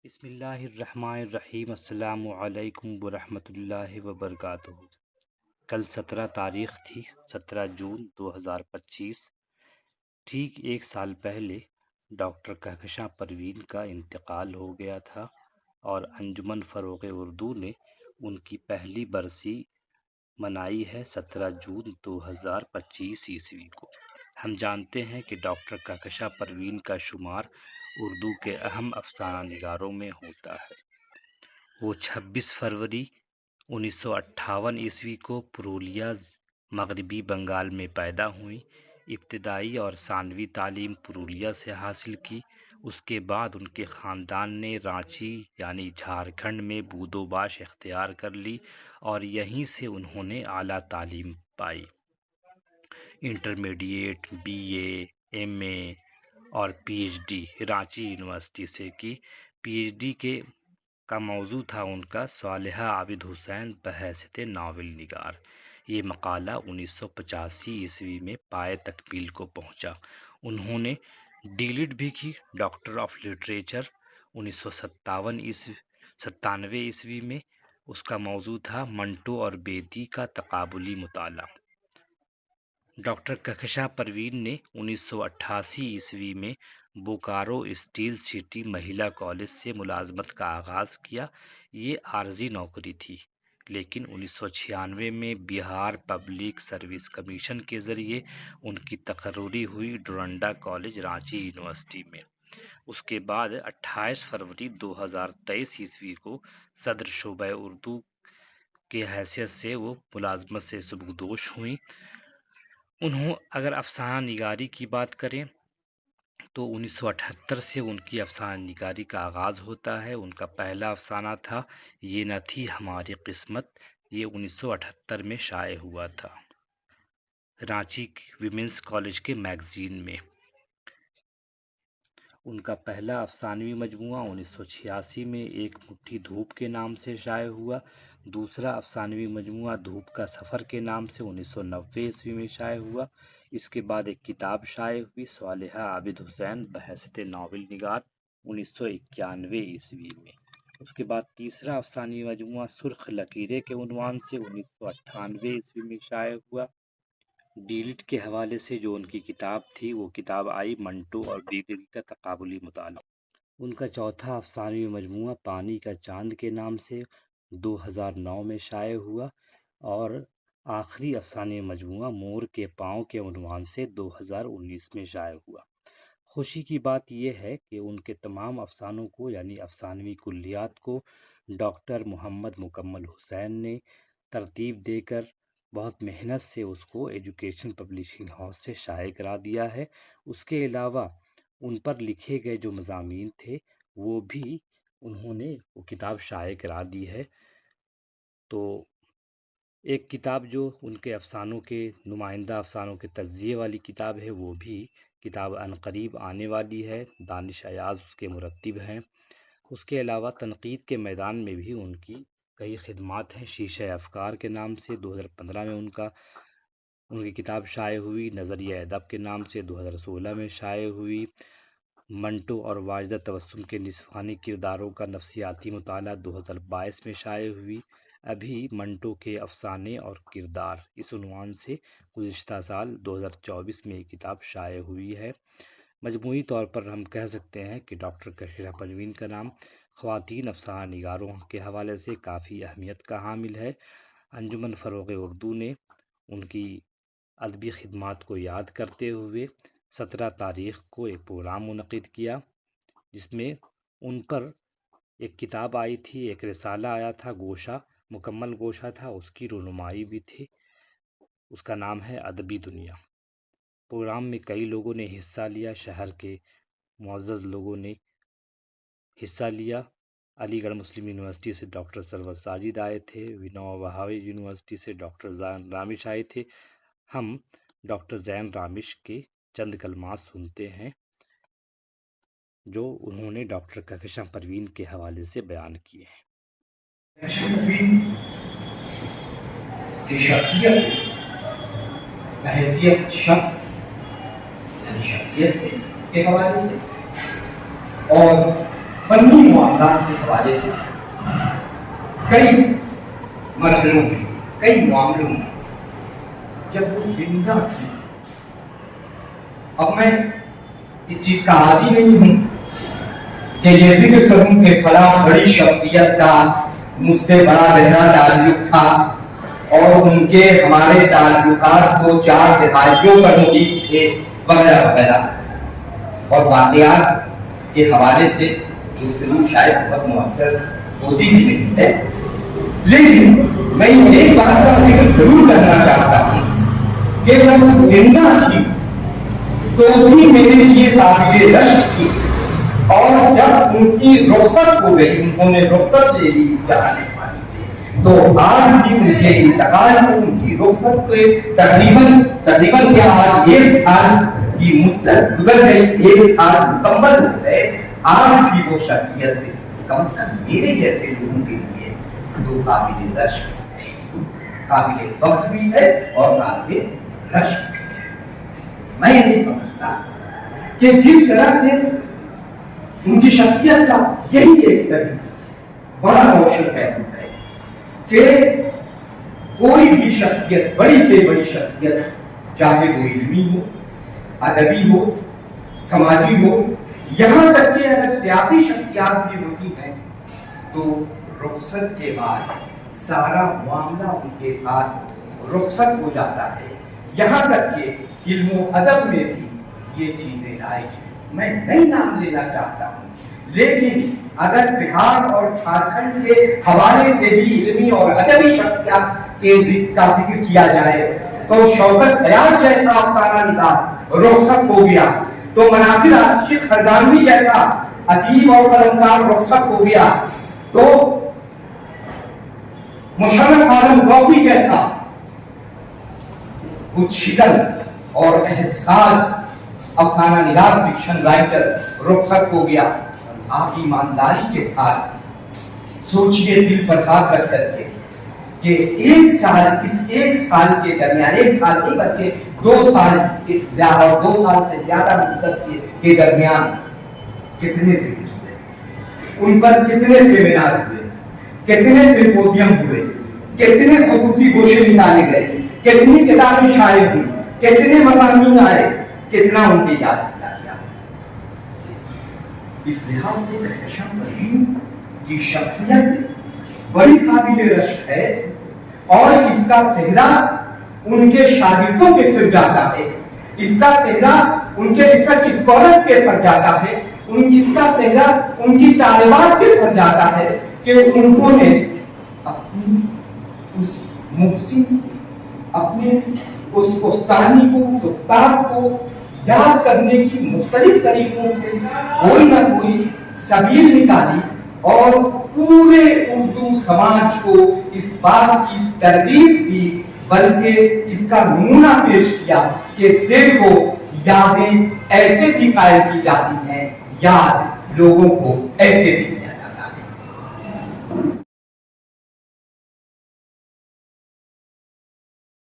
بسم اللہ الرحمن الرحیم۔ السلام علیکم ورحمۃ اللہ وبرکاتہ۔ کل 17 تاریخ تھی، 17 جون 2025۔ ٹھیک ایک سال پہلے ڈاکٹر کہکشاں پروین کا انتقال ہو گیا تھا اور انجمن فروغ اردو نے ان کی پہلی برسی منائی ہے 17 جون 2025 عیسوی کو۔ ہم جانتے ہیں کہ ڈاکٹر کہکشاں پروین کا شمار اردو کے اہم افسانہ نگاروں میں ہوتا ہے۔ وہ 26 فروری 1958 عیسوی کو پرولیا، مغربی بنگال میں پیدا ہوئیں۔ ابتدائی اور ثانوی تعلیم پرولیا سے حاصل کی۔ اس کے بعد ان کے خاندان نے رانچی یعنی جھارکھنڈ میں بود و باش اختیار کر لی اور یہیں سے انہوں نے اعلیٰ تعلیم پائی۔ Intermediate, B A, M A اور P H D Ranchi university سے کی۔ پی ایچ ڈی کا موضوع تھا ان کا صالحہ عابد حسین بحیثیت ناول نگار۔ یہ مقالہ 1985 عیسوی میں پائے تکمیل کو پہنچا۔ انہوں نے ڈی لٹ بھی کی، ڈاکٹر آف لٹریچر 1997 عیسوی میں۔ اس کا موضوع تھا منٹو اور بیدی کا تقابلی مطالعہ۔ ڈاکٹر کہکشاں پروین نے 1988 عیسوی میں بوکارو اسٹیل سٹی مہیلا کالج سے ملازمت کا آغاز کیا۔ یہ عارضی نوکری تھی، لیکن 1996 میں بہار پبلک سروس کمیشن کے ذریعے ان کی تقرری ہوئی ڈورنڈا کالج رانچی یونیورسٹی میں۔ اس کے بعد 28 فروری 2023 عیسوی کو صدر شعبہ اردو کی حیثیت سے وہ ملازمت سے سبکدوش ہوئیں۔ اگر افسانہ نگاری کی بات کریں تو 1978 سے ان کی افسانہ نگاری کا آغاز ہوتا ہے۔ ان کا پہلا افسانہ تھا یہ نہ تھی ہماری قسمت۔ یہ 1978 میں شائع ہوا تھا رانچی ویمنس کالج کے میگزین میں۔ ان کا پہلا افسانوی مجموعہ 1986 میں ایک مٹھی دھوپ کے نام سے شائع ہوا۔ دوسرا افسانوی مجموعہ دھوپ کا سفر کے نام سے 1990 عیسوی میں شائع ہوا۔ اس کے بعد ایک کتاب شائع ہوئی صالحہ عابد حسین بحیثیت ناول نگار 1991 عیسوی میں۔ اس کے بعد تیسرا افسانوی مجموعہ سرخ لکیریں کے عنوان سے 1998 عیسوی میں شائع ہوا۔ ڈی لٹ کے حوالے سے جو ان کی کتاب تھی وہ کتاب آئی منٹو اور بیدی کا تقابلی مطالعہ۔ ان کا چوتھا افسانوی مجموعہ پانی کا چاند کے نام سے 2009 میں شائع ہوا اور آخری افسانوی مجموعہ مور کے پاؤں کے عنوان سے 2019 میں شائع ہوا۔ خوشی کی بات یہ ہے کہ ان کے تمام افسانوں کو یعنی افسانوی کلیات کو ڈاکٹر محمد مکمل حسین نے ترتیب دے کر بہت محنت سے اس کو ایجوکیشن پبلشنگ ہاؤس سے شائع کرا دیا ہے۔ اس کے علاوہ ان پر لکھے گئے جو مضامین تھے وہ بھی انہوں نے وہ کتاب شائع کرا دی ہے۔ تو ایک کتاب جو ان کے افسانوں کے نمائندہ افسانوں کے تجزیے والی کتاب ہے وہ بھی کتاب عنقریب آنے والی ہے۔ دانش ایاز اس کے مرتب ہیں۔ اس کے علاوہ تنقید کے میدان میں بھی ان کی کئی خدمات ہیں۔ شیشہ افکار کے نام سے 2015 میں ان کی کتاب شائع ہوئی۔ نظریہ ادب کے نام سے 2016 میں شائع ہوئی۔ منٹو اور واجدہ تبسم کے نسوانی کرداروں کا نفسیاتی مطالعہ 2022 میں شائع ہوئی۔ ابھی منٹو کے افسانے اور کردار اس عنوان سے گزشتہ سال 2024 میں یہ کتاب شائع ہوئی ہے۔ مجموعی طور پر ہم کہہ سکتے ہیں کہ ڈاکٹر کہکشاں پروین کا نام خواتین افسانہ نگاروں کے حوالے سے کافی اہمیت کا حامل ہے۔ انجمن فروغ اردو نے ان کی ادبی خدمات کو یاد کرتے ہوئے 17 تاریخ کو ایک پروگرام منعقد کیا جس میں ان پر ایک کتاب آئی تھی، ایک رسالہ آیا تھا گوشہ، مکمل گوشہ تھا، اس کی رونمائی بھی تھی۔ اس کا نام ہے ادبی دنیا۔ پروگرام میں کئی لوگوں نے حصہ لیا، شہر کے معزز لوگوں نے حصہ لیا۔ علی گڑھ مسلم یونیورسٹی سے ڈاکٹر سرور ساجد آئے تھے، ونوبا بہاوی یونیورسٹی سے ڈاکٹر زین رامش آئے تھے۔ ہم ڈاکٹر زین رامش کے چند کلمات سنتے ہیں جو انہوں نے ڈاکٹر کہکشاں پروین کے حوالے سے بیان کیے ہیں۔ کہکشاں پروین کی شخصیت بحیثیت شخص یعنی شخصیت سے کے حوالے سے اور فنی معاملات معاملات کے حوالے سے کئی مرحلوں میں، کئی معاملوں میں جب وہ زندہ تھی. اب میں اس چیز کا عادی نہیں ہوں کہ یہ ذکر کروں کہ فلاں بڑی شخصیت کا مجھ سے بڑا گہرا تعلق تھا اور ان کے ہمارے تعلقات کو 4 دہائیوں پر محیط تھے وغیرہ وغیرہ، اور واقعات کے حوالے سے گفتگو شاید بہت مؤثر ہوتی بھی نہیں ہے. لیکن میں ایک بات کا ذکر ضرور کرنا چاہتا ہوں کہ جب وہ زندہ تھی تو بھی میرے لیے قابل رشک تھی، اور جب ان کی رخصت ہو گئی، انہوں نے رخصت لے لی جانے والی تھی، تو آج بھی ان کے انتقال کو، ان کی رخصت کے تقریباً کیا آج 1 سال کی مدت گزر گئی، 1 سال مکمل ہو گئے. آج بھی وہ شخصیت کم از کم میرے جیسے لوگوں کے لیے تو قابل رشک ہے، قابل فخر بھی ہے اور قابل رشک بھی ہے. میں یہ نہیں سمجھتا کہ جس طرح سے ان کی شخصیت کا یہی ایک بڑا روشن پہلو ہے کہ کوئی بھی شخصیت، بڑی سے بڑی شخصیت، چاہے وہ علمی ہو، ادبی ہو، سماجی ہو، یہاں تک کہ اگر سیاسی شخصیات بھی ہوتی ہیں تو رخصت کے بعد سارا معاملہ ان کے ساتھ رخصت ہو جاتا ہے. یہاں تک کہ علم و ادب میں بھی یہ چیزیں رائج ہیں. میں نہیں نام لینا چاہتا ہوں، لیکن اگر بہار اور جھارکھنڈ کے حوالے سے بھی علمی اور ادبی شخصیات کا ذکر کیا جائے تو شوکت ایاز جیسا افسانہ نگار رخصت ہو گیا، تو مناظر عاشق خرگانوی جیسا ادیب اور قلمکار رخصت ہو گیا، تو مشرف عالم ذوقی جیسا کچھ شکل اور احساس افسانہ نگار فکشن رائٹر رخصت ہو گیا. آپ ایمانداری کے ساتھ سوچئے، دل فرحات رکھ کر کے کہ 1 سال، اس 1 سال کے درمیان، 1 سال نہیں بلکہ 2 سال اور 2 سال سے زیادہ مدت کے درمیان کتنے ذکر ہوئے، ان پر کتنے سیمینار ہوئے، کتنے سمپوزیم ہوئے، کتنے خصوصی گوشے نکالے گئے، کتنی کتابیں شائع ہوئی، کتنے مضامین آئے، کتنا ان کی یاد کیا گیا. اس لحاظ سے کہکشاں پروین کی شخصیت بڑی قابل رشک ہے، اور اس کا صحرا ان کے شاگردوں کے سر جاتا ہے، اس کا صحرا ان کے ریسرچ اسکالرز کے سر جاتا ہے، اس کا صحرا ان کی طالبات کے سر جاتا ہے کہ انہوں نے اپنی اس محسن، اپنے اس استانی کو، استاد کو یاد کرنے کی مختلف طریقوں سے کوئی نہ کوئی سبیل نکالی، اور پورے اردو سماج کو اس بات کی ترغیب دی، بلکہ اس کا نمونہ پیش کیا کہ دیکھو یادیں ایسے بھی قائم کی جاتی ہیں، یاد لوگوں کو ایسے بھی